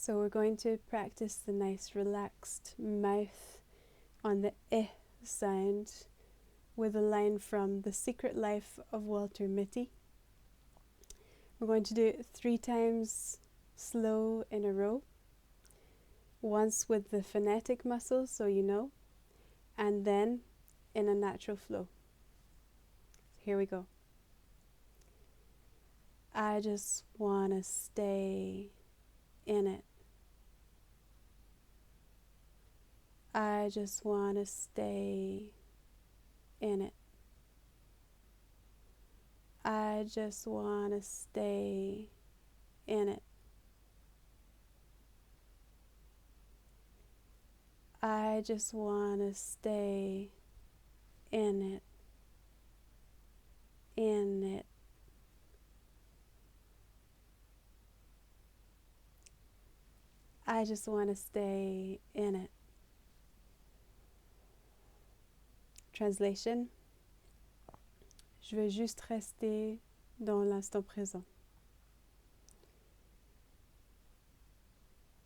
So we're going to practice the nice relaxed mouth on the I sound with a line from The Secret Life of Walter Mitty. We're going to do it 3 times slow in a row, once with the phonetic muscles, so you know, and then in a natural flow. Here we go. I just want to stay in it. I just want to stay in it. I just want to stay in it. I just want to stay in it. In it. I just want to stay in it. Translation. Je veux juste rester dans l'instant présent.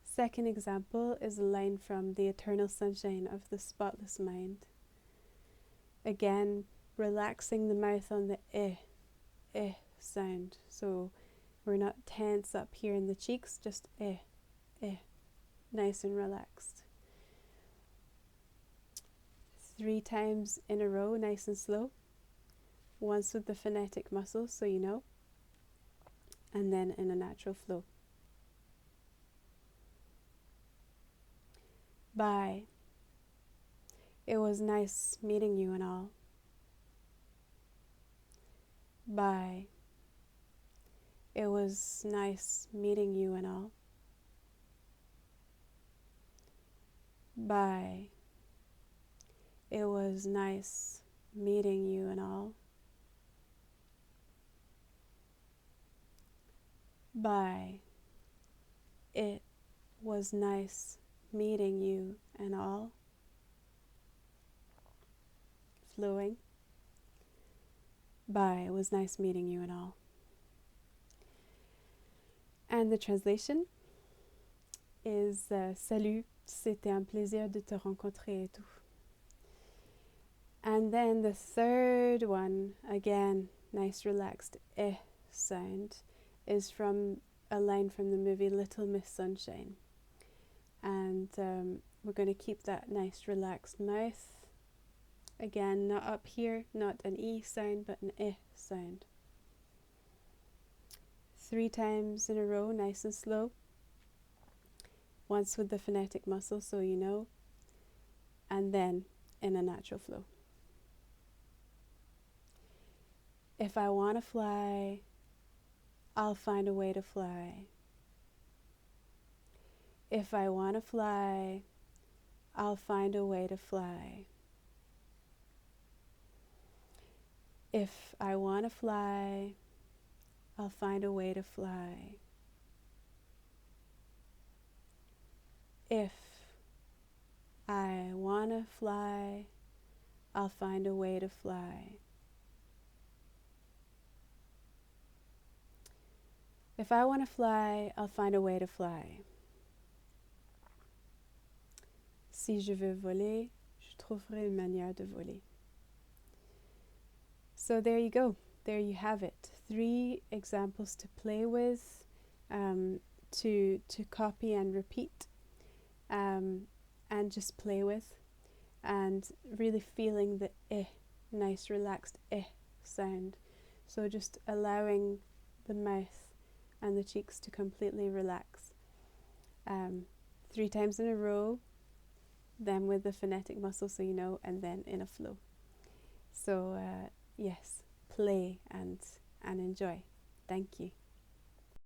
Second example is a line from The Eternal Sunshine of the Spotless Mind. Again, relaxing the mouth on the I sound. So we're not tense up here in the cheeks, just I. Nice and relaxed. 3 times in a row, nice and slow. Once with the phonetic muscles, so you know, and then in a natural flow. Bye. It was nice meeting you and all. Bye. It was nice meeting you and all. Bye. It was nice meeting you and all. Bye. It was nice meeting you and all. Flowing. Bye. It was nice meeting you and all. And the translation is Salut, c'était un plaisir de te rencontrer et tout. And then the third one, again, nice relaxed sound, is from a line from the movie Little Miss Sunshine. And we're going to keep that nice relaxed mouth. Again, not up here, not an E sound, but an sound. 3 times in a row, nice and slow. Once with the phonetic muscle, so you know, and then in a natural flow. If I want to fly, I'll find a way to fly. If I want to fly, I'll find a way to fly. If I want to fly, I'll find a way to fly. If I want to fly, I'll find a way to fly. If I want to fly, I'll find a way to fly. Si je veux voler, je trouverai une manière de voler. So there you go. There you have it. 3 examples to play with, to copy and repeat, and just play with, and really feeling the nice relaxed sound. So just allowing the mouth and the cheeks to completely relax. 3 times in a row, then with the phonetic muscle, so you know, and then in a flow. So yes, play and enjoy. Thank you.